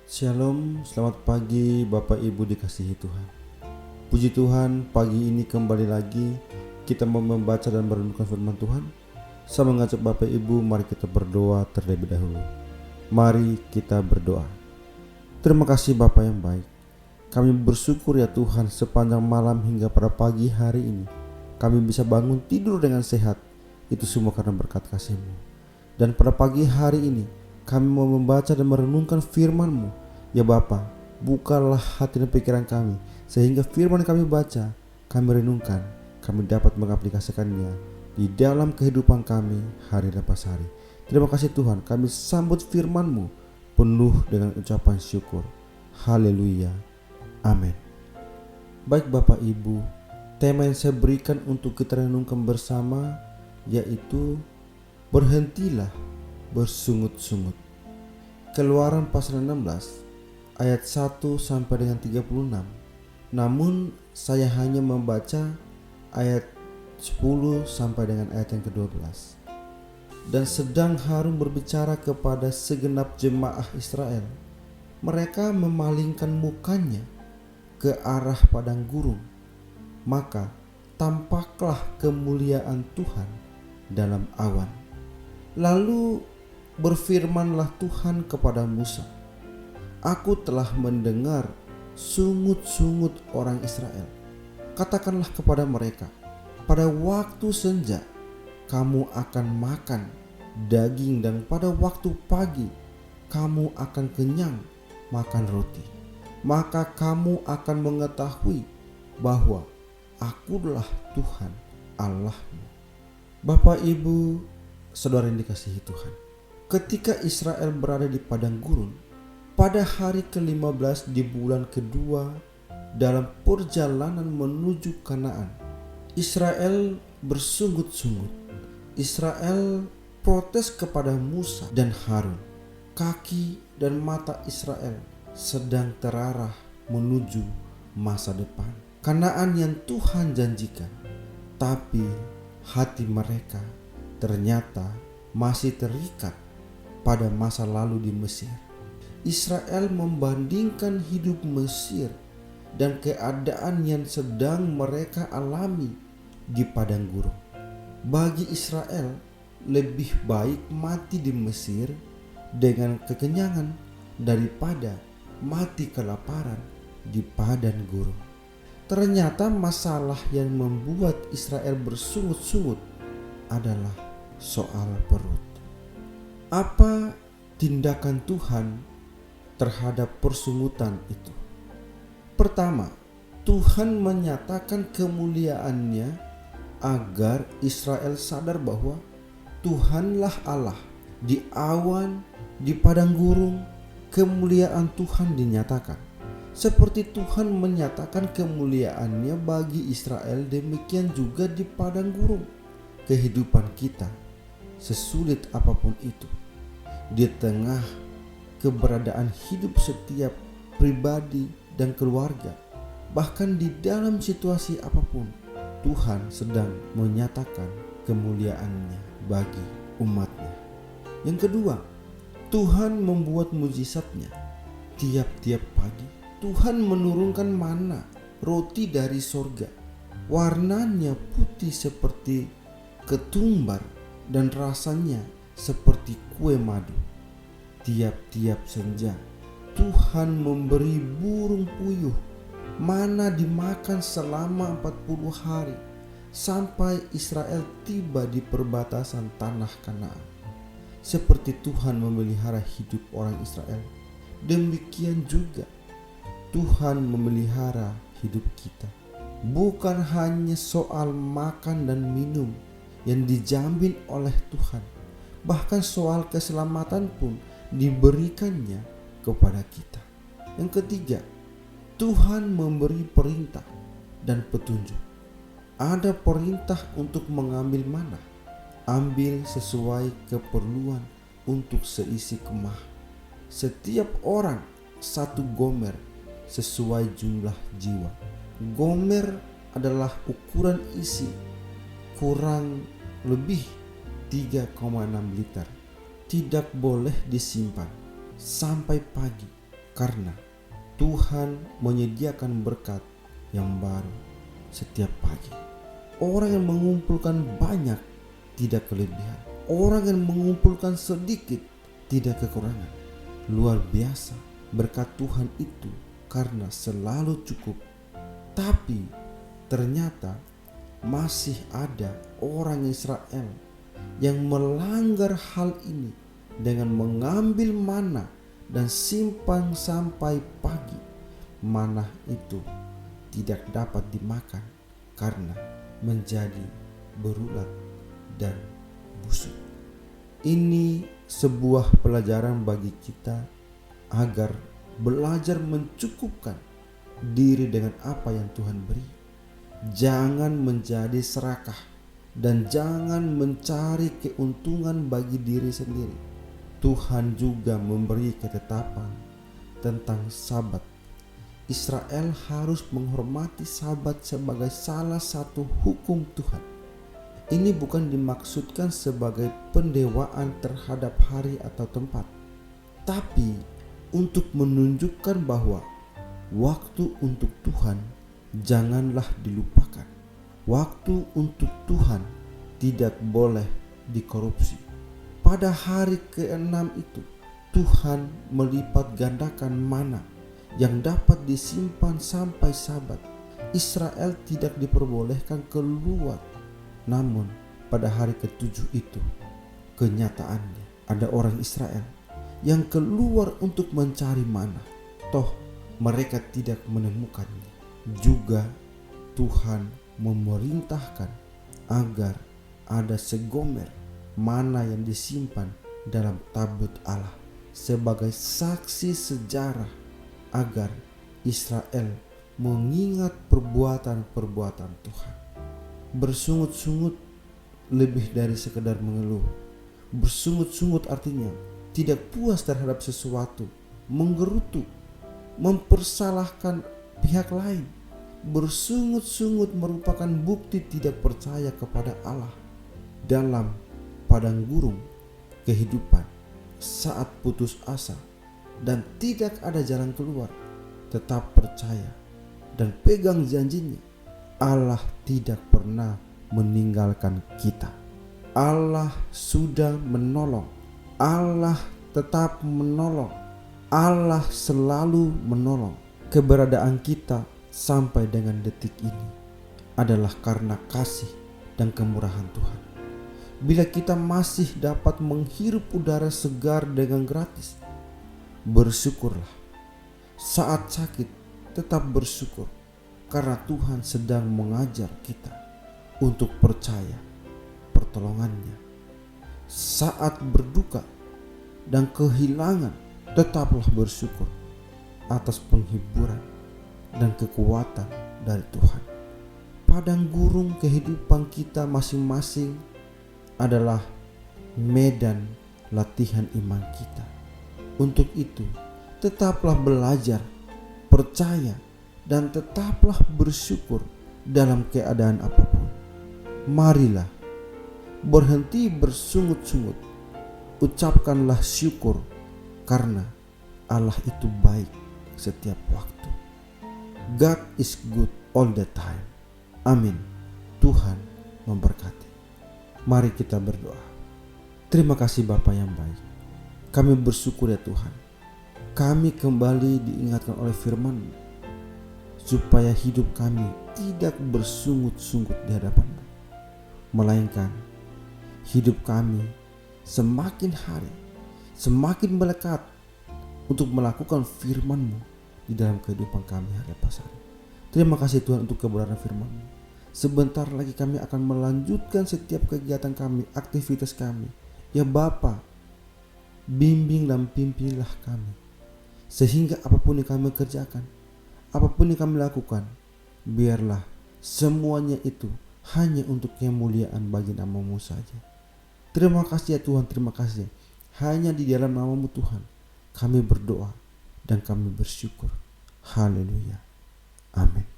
Shalom, selamat pagi Bapak Ibu dikasihi Tuhan. Puji Tuhan, pagi ini kembali lagi kita mau membaca dan merenungkan firman Tuhan. Saya mengajak Bapak Ibu, mari kita berdoa terlebih dahulu. Mari kita berdoa. Terima kasih Bapak yang baik. Kami bersyukur ya Tuhan, sepanjang malam hingga pada pagi hari ini kami bisa bangun tidur dengan sehat. Itu semua karena berkat kasih-Mu. Dan pada pagi hari ini kami mau membaca dan merenungkan firman-Mu. Ya Bapa, bukalah hati dan pikiran kami, sehingga firman kami baca, kami renungkan, kami dapat mengaplikasikannya di dalam kehidupan kami hari lepas hari. Terima kasih Tuhan, kami sambut firman-Mu penuh dengan ucapan syukur. Haleluya. Amin. Baik Bapak Ibu, tema yang saya berikan untuk kita renungkan bersama yaitu berhentilah bersungut-sungut. Keluaran pasal 16 ayat 1 sampai dengan 36. Namun saya hanya membaca ayat 10 sampai dengan ayat yang ke-12. Dan sedang Harun berbicara kepada segenap jemaah Israel, mereka memalingkan mukanya ke arah padang gurun, maka tampaklah kemuliaan Tuhan dalam awan. Lalu berfirmanlah Tuhan kepada Musa, Aku telah mendengar sungut-sungut orang Israel. Katakanlah kepada mereka, pada waktu senja kamu akan makan daging, dan pada waktu pagi kamu akan kenyang makan roti. Maka kamu akan mengetahui bahwa Akulah Tuhan Allahmu. Bapak, Ibu, saudara yang dikasihi Tuhan, ketika Israel berada di padang gurun pada hari ke-15 di bulan kedua dalam perjalanan menuju Kanaan, Israel bersungut-sungut. Israel protes kepada Musa dan Harun. Kaki dan mata Israel sedang terarah menuju masa depan, Kanaan yang Tuhan janjikan. Tapi hati mereka ternyata masih terikat pada masa lalu di Mesir. Israel membandingkan hidup Mesir dan keadaan yang sedang mereka alami di padang gurun. Bagi Israel, lebih baik mati di Mesir dengan kekenyangan daripada mati kelaparan di padang gurun. Ternyata masalah yang membuat Israel bersungut-sungut adalah soal perut. Apa tindakan Tuhan terhadap persungutan itu? Pertama, Tuhan menyatakan kemuliaannya agar Israel sadar bahwa Tuhanlah Allah. Di awan, di padang gurun, kemuliaan Tuhan dinyatakan. Seperti Tuhan menyatakan kemuliaannya bagi Israel, demikian juga di padang gurun. Kehidupan kita, sesulit apapun itu, di tengah keberadaan hidup setiap pribadi dan keluarga, bahkan di dalam situasi apapun, Tuhan sedang menyatakan kemuliaannya bagi umatnya. Yang kedua, Tuhan membuat mujizatnya. Tiap-tiap pagi Tuhan menurunkan mana, roti dari sorga. Warnanya putih seperti ketumbar dan rasanya seperti kue madu. Tiap-tiap senja Tuhan memberi burung puyuh, mana dimakan selama 40 hari sampai Israel tiba di perbatasan tanah Kanaan. Seperti Tuhan memelihara hidup orang Israel, demikian juga Tuhan memelihara hidup kita. Bukan hanya soal makan dan minum yang dijamin oleh Tuhan, bahkan soal keselamatan pun diberikannya kepada kita. Yang ketiga, Tuhan memberi perintah dan petunjuk. Ada perintah untuk mengambil mana. Ambil sesuai keperluan untuk seisi kemah. Setiap orang 1 gomer sesuai jumlah jiwa. Gomer adalah ukuran isi kurang lebih 3,6 liter. Tidak boleh disimpan sampai pagi karena Tuhan menyediakan berkat yang baru setiap pagi. Orang yang mengumpulkan banyak tidak kelebihan. Orang yang mengumpulkan sedikit tidak kekurangan. Luar biasa berkat Tuhan itu karena selalu cukup. Tapi ternyata masih ada orang Israel yang melanggar hal ini dengan mengambil mana dan simpan sampai pagi. Mana itu tidak dapat dimakan karena menjadi berulat dan busuk. Ini sebuah pelajaran bagi kita agar belajar mencukupkan diri dengan apa yang Tuhan beri. Jangan menjadi serakah dan jangan mencari keuntungan bagi diri sendiri. Tuhan juga memberi ketetapan tentang Sabat. Israel harus menghormati Sabat sebagai salah satu hukum Tuhan. Ini bukan dimaksudkan sebagai pendewaan terhadap hari atau tempat, tapi untuk menunjukkan bahwa waktu untuk Tuhan janganlah dilupakan. Waktu untuk Tuhan tidak boleh dikorupsi. Pada hari ke-6 itu Tuhan melipat gandakan mana yang dapat disimpan sampai Sabat. Israel tidak diperbolehkan keluar. Namun pada hari ke-7 itu kenyataannya ada orang Israel yang keluar untuk mencari mana. Toh mereka tidak menemukannya. Juga Tuhan memerintahkan agar ada segomer mana yang disimpan dalam tabut Allah sebagai saksi sejarah agar Israel mengingat perbuatan-perbuatan Tuhan. Bersungut-sungut lebih dari sekedar mengeluh. Bersungut-sungut artinya tidak puas terhadap sesuatu, menggerutu, mempersalahkan pihak lain. Bersungut-sungut merupakan bukti tidak percaya kepada Allah. Dalam padang gurun kehidupan, saat putus asa dan tidak ada jalan keluar, tetap percaya dan pegang janjinya. Allah tidak pernah meninggalkan kita. Allah sudah menolong. Allah tetap menolong. Allah selalu menolong. Keberadaan kita sampai dengan detik ini adalah karena kasih dan kemurahan Tuhan. Bila kita masih dapat menghirup udara segar dengan gratis, bersyukurlah. Saat sakit, tetap bersyukur karena Tuhan sedang mengajar kita untuk percaya pertolongannya. Saat berduka dan kehilangan, tetaplah bersyukur atas penghiburan dan kekuatan dari Tuhan. Padang gurun kehidupan kita masing-masing adalah medan latihan iman kita. Untuk itu, tetaplah belajar, percaya, dan tetaplah bersyukur dalam keadaan apapun. Marilah berhenti bersungut-sungut. Ucapkanlah syukur karena Allah itu baik setiap waktu. God is good all the time. Amin. Tuhan memberkati. Mari kita berdoa. Terima kasih Bapa yang baik. Kami bersyukur ya Tuhan. Kami kembali diingatkan oleh firman-Mu supaya hidup kami tidak bersungut-sungut di hadapan-Mu, melainkan hidup kami semakin hari semakin melekat untuk melakukan firman-Mu di dalam kehidupan kami hari lepas hari. Terima kasih Tuhan untuk kebenaran firman-Mu. Sebentar lagi kami akan melanjutkan setiap kegiatan kami, aktivitas kami. Ya Bapa, bimbing dan pimpinlah kami, sehingga apapun yang kami kerjakan, apapun yang kami lakukan, biarlah semuanya itu hanya untuk kemuliaan bagi nama-Mu saja. Terima kasih ya Tuhan, terima kasih. Hanya di dalam nama-Mu Tuhan kami berdoa dan kami bersyukur. Haleluya. Amin.